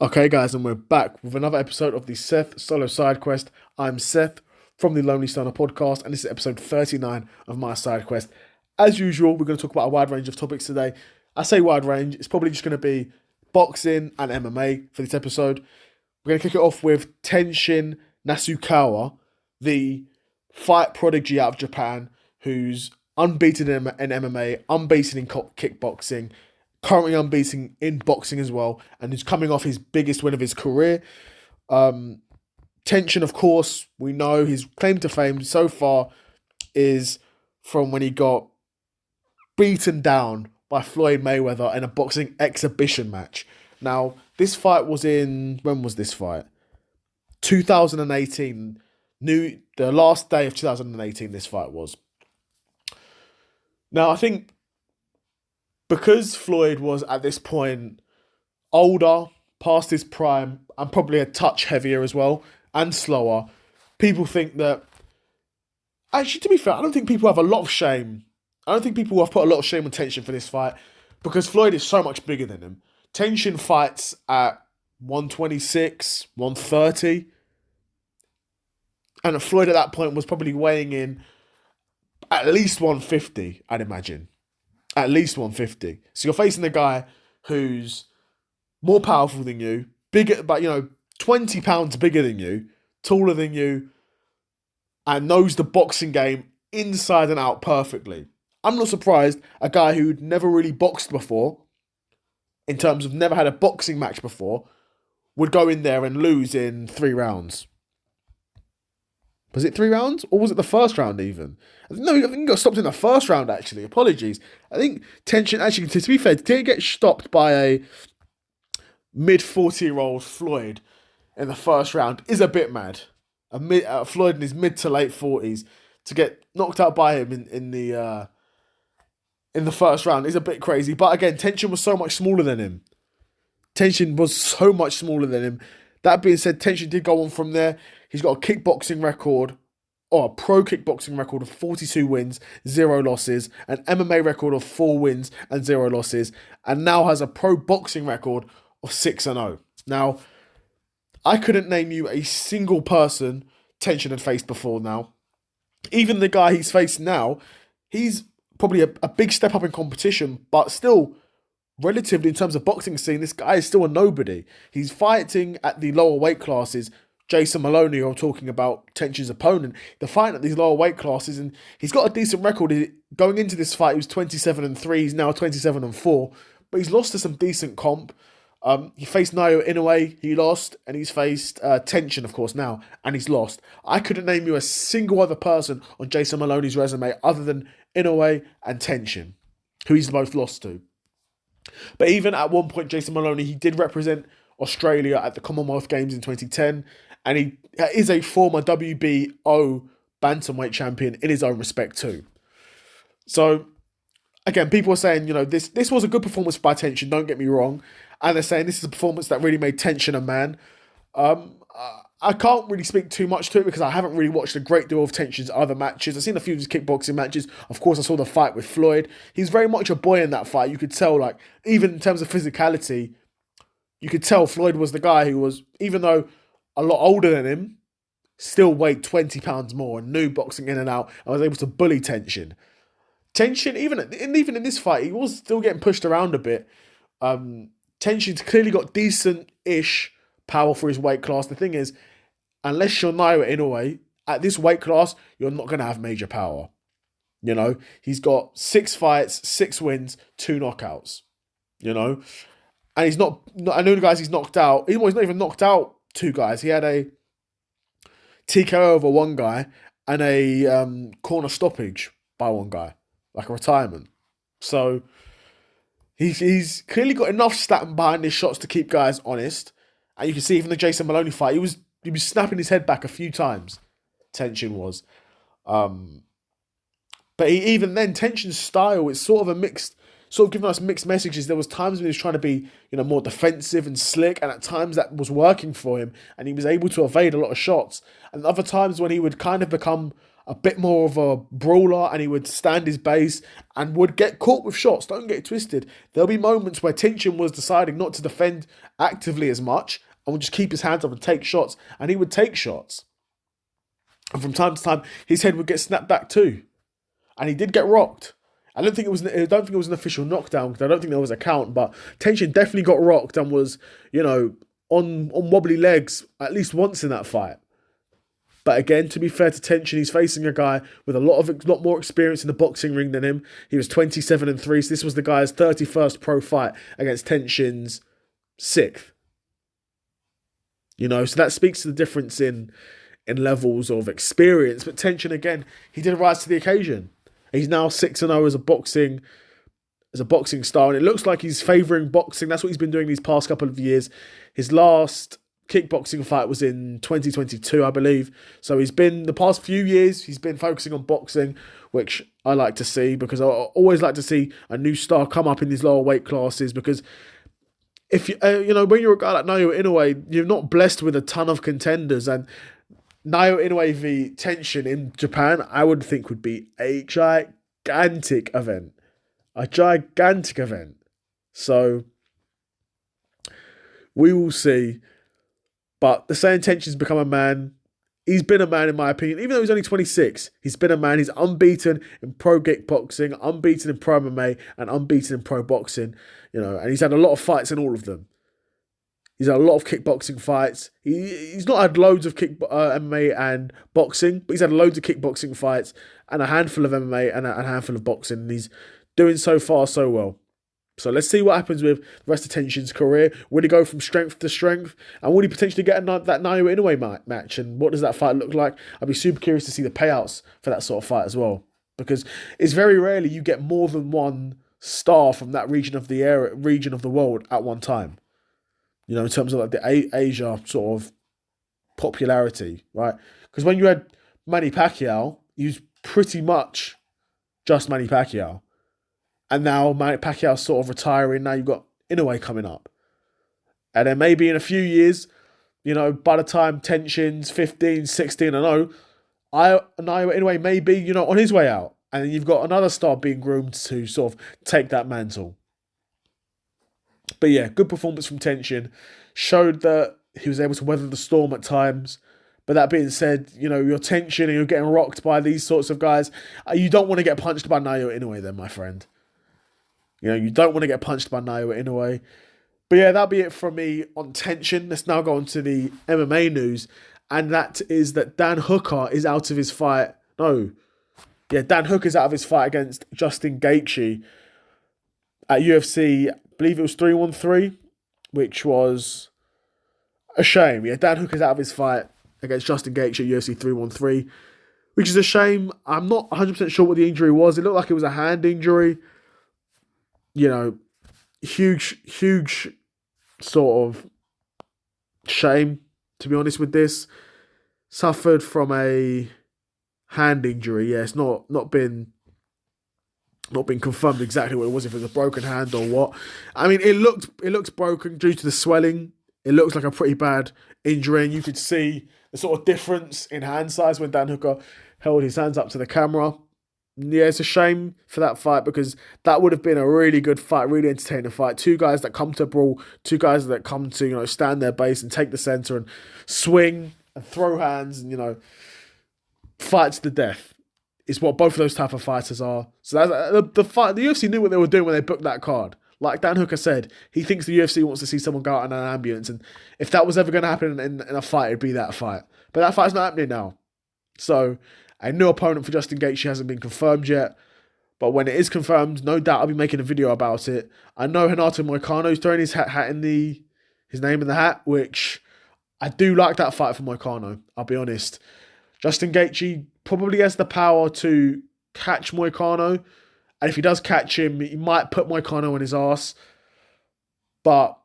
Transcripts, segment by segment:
Okay, guys, and we're back with another episode of the Seth Solo Side Quest. I'm Seth from the Lonely Stoner podcast, and this is episode 39 of my side quest. As usual, we're going to talk about a wide range of topics today. I say wide range, it's probably just going to be boxing and MMA for this episode. We're going to kick it off with Tenshin Nasukawa, the fight prodigy out of Japan, who's unbeaten in MMA, unbeaten in kickboxing, currently unbeaten in boxing as well, and he's coming off his biggest win of his career. Tenshin, of course, we know his claim to fame so far is from when he got beaten down by Floyd Mayweather in a boxing exhibition match. Now, this fight was when was this fight? 2018. The last day of 2018, this fight was. Now, I think because Floyd was at this point older, past his prime, and probably a touch heavier as well, and slower, people think that. Actually, to be fair, I don't think people have a lot of shame. I don't think people have put a lot of shame on Tenshin for this fight because Floyd is so much bigger than him. Tenshin fights at 126, 130. And Floyd at that point was probably weighing in at least 150, I'd imagine. At least 150. So you're facing a guy who's more powerful than you, bigger, but 20 pounds bigger than you, taller than you, and knows the boxing game inside and out perfectly. I'm not surprised a guy who'd never really boxed before, in terms of never had a boxing match before, would go in there and lose in 3 rounds. Was it 3 rounds? Or was it the first round even? No, I think he got stopped in the first round, actually. Apologies. I think Tenshin, actually, to be fair, didn't get stopped by a mid-40-year-old Floyd in the first round is a bit mad. Floyd in his mid to late 40s to get knocked out by him in the first round is a bit crazy. But again, Tenshin was so much smaller than him. That being said, Tenshin did go on from there. He's got a kickboxing record, or a pro kickboxing record of 42 wins, 0 losses, an MMA record of 4 wins and 0 losses, and now has a pro boxing record of 6-0. Now, I couldn't name you a single person Tenshin had faced before now. Even the guy he's faced now, he's probably a big step up in competition, but still, relatively in terms of boxing scene, this guy is still a nobody. He's fighting at the lower weight classes. Jason Maloney, who I'm talking about, Tenshin's opponent, they're fighting at these lower weight classes, and he's got a decent record. Going into this fight, he was 27-3, he's now 27-4, but he's lost to some decent comp. He faced Naoya Inoue, he lost, and he's faced Tenshin, of course, now, and he's lost. I couldn't name you a single other person on Jason Maloney's resume other than Inoue and Tenshin, who he's both lost to. But even at one point, Jason Maloney, he did represent Australia at the Commonwealth Games in 2010, and he is a former WBO bantamweight champion in his own respect too. So, again, people are saying, this was a good performance by Tenshin, don't get me wrong, and they're saying this is a performance that really made Tenshin a man. I can't really speak too much to it because I haven't really watched a great deal of Tenshin's other matches. I've seen a few of his kickboxing matches. Of course, I saw the fight with Floyd. He's very much a boy in that fight. You could tell, even in terms of physicality, you could tell Floyd was the guy who was, even though a lot older than him, still weighed 20 pounds more and knew boxing in and out and was able to bully Tenshin. Tenshin, even in this fight, he was still getting pushed around a bit. Tenshin's clearly got decent-ish power for his weight class. The thing is, unless you're Naoya Inoue, at this weight class, you're not going to have major power. He's got 6 fights, 6 wins, 2 knockouts. And he's not, I know the guys he's knocked out. He's not even knocked out 2 guys. He had a TKO over 1 guy and a corner stoppage by 1 guy, like a retirement. So he's clearly got enough stat behind his shots to keep guys honest. And you can see even the Jason Maloney fight, he was snapping his head back a few times. Tenshin was. But even then, Tenshin's style is sort of giving us mixed messages. There was times when he was trying to be, more defensive and slick, and at times that was working for him, and he was able to evade a lot of shots. And other times when he would kind of become a bit more of a brawler, and he would stand his base and would get caught with shots. Don't get it twisted. There'll be moments where Tenshin was deciding not to defend actively as much and would just keep his hands up and take shots, and he would take shots. And from time to time, his head would get snapped back too, and he did get rocked. I don't think it was an official knockdown because I don't think there was a count, but Tenshin definitely got rocked and was, on wobbly legs at least once in that fight. But again, to be fair to Tenshin, he's facing a guy with a lot more experience in the boxing ring than him. He was 27-3, so this was the guy's 31st pro fight against Tenshin's 6th. So that speaks to the difference in levels of experience. But Tenshin, again, he did rise to the occasion. He's now 6-0 as a boxing star, and it looks like he's favouring boxing. That's what he's been doing these past couple of years. His last kickboxing fight was in 2022, I believe. So the past few years, he's been focusing on boxing, which I like to see, because I always like to see a new star come up in these lower weight classes, because if when you're a guy like Naoya Inoue, you're not blessed with a ton of contenders, and Naoya Inoue v Tenshin in Japan, I would think would be a gigantic event. So we will see. But the saying Tenshin's become a man. He's been a man, in my opinion. Even though he's only 26, he's been a man. He's unbeaten in pro kickboxing, unbeaten in pro MMA, and unbeaten in pro boxing. And he's had a lot of fights in all of them. He's had a lot of kickboxing fights. He's not had loads of MMA and boxing, but he's had loads of kickboxing fights and a handful of MMA and a handful of boxing. And he's doing so far so well. So let's see what happens with the rest of Tenshin's career. Will he go from strength to strength? And will he potentially get that Naoya Inoue match? And what does that fight look like? I'd be super curious to see the payouts for that sort of fight as well. Because it's very rarely you get more than one star from that region of the world at one time. In terms of like the Asia sort of popularity, right? Because when you had Manny Pacquiao, he was pretty much just Manny Pacquiao. And now Manny Pacquiao's sort of retiring. Now you've got Inoue coming up. And then maybe in a few years, by the time Tenshin's 15, 16-0, Naoya Inoue may be, on his way out. And then you've got another star being groomed to sort of take that mantle. But yeah, good performance from Tenshin. Showed that he was able to weather the storm at times. But that being said, you're Tenshin and you're getting rocked by these sorts of guys. You don't want to get punched by Naoya Inoue then, my friend. You don't want to get punched by Naoya Inoue. But yeah, that'll be it from me on Tenshin. Let's now go on to the MMA news. And that is that Dan Hooker is out of his fight. Dan Hooker's out of his fight against Justin Gaethje at UFC. I believe it was 313, which was a shame. Yeah, Dan Hooker's out of his fight against Justin Gaethje at UFC 313, which is a shame. I'm not 100% sure what the injury was. It looked like it was a hand injury. Huge sort of shame, to be honest with this. Suffered from a hand injury. Yeah, it's not been confirmed exactly what it was, if it was a broken hand or what. I mean, it looked broken due to the swelling. It looks like a pretty bad injury, and you could see the sort of difference in hand size when Dan Hooker held his hands up to the camera. Yeah, it's a shame for that fight, because that would have been a really good fight, really entertaining fight. Two guys that come to brawl, two guys that come to, stand their base and take the center and swing and throw hands and, fight to the death. It's what both of those type of fighters are. So that's the fight. The UFC knew what they were doing when they booked that card. Like Dan Hooker said, he thinks the UFC wants to see someone go out in an ambulance, and if that was ever going to happen in a fight, it'd be that fight. But that fight's not happening now. So a new opponent for Justin Gaethje hasn't been confirmed yet. But when it is confirmed, no doubt I'll be making a video about it. I know Renato Moicano is throwing his name in the hat, which I do like that fight for Moicano, I'll be honest. Justin Gaethje probably has the power to catch Moicano. And if he does catch him, he might put Moicano on his ass. But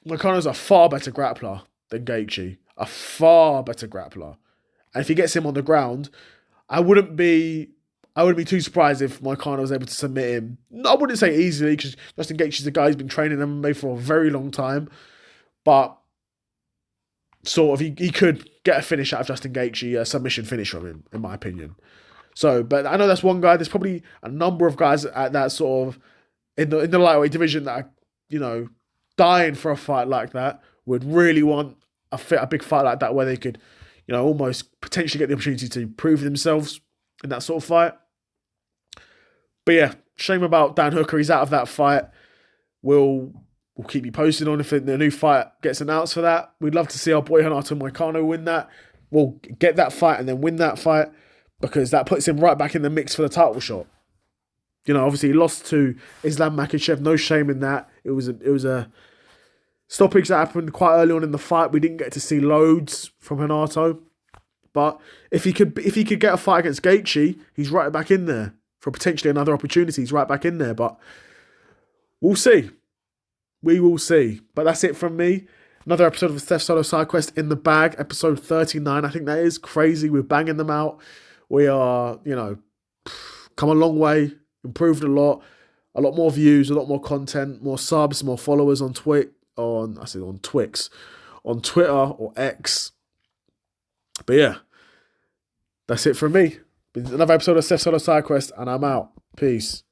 Moicano's a far better grappler than Gaethje. A far better grappler. And if he gets him on the ground, I wouldn't be too surprised if Moicano was able to submit him. I wouldn't say easily, because Justin Gaethje's a guy who's been training MMA for a very long time. But sort of, he could get a finish out of Justin Gaethje, a submission finish from him, in my opinion. So, but I know that's one guy. There's probably a number of guys at that sort of in the lightweight division that are, dying for a fight like that. Would really want a big fight like that where they could, almost potentially get the opportunity to prove themselves in that sort of fight. But yeah, shame about Dan Hooker. He's out of that fight. We'll keep you posted on if the new fight gets announced for that. We'd love to see our boy Renato Moicano win that. We'll get that fight and then win that fight because that puts him right back in the mix for the title shot. Obviously he lost to Islam Makhachev. No shame in that. It was a stoppage that happened quite early on in the fight. We didn't get to see loads from Renato, but if he could get a fight against Gaethje, he's right back in there for potentially another opportunity. He's right back in there, but we'll see. We will see. But that's it from me. Another episode of the Seth Solo Side Quest in the bag. Episode 39. I think that is crazy. We're banging them out. We are, come a long way. Improved a lot more views, a lot more content, more subs, more followers on Twix, on Twitter or X. But yeah, that's it from me. Another episode of Seth Solo Side Quest, and I'm out. Peace.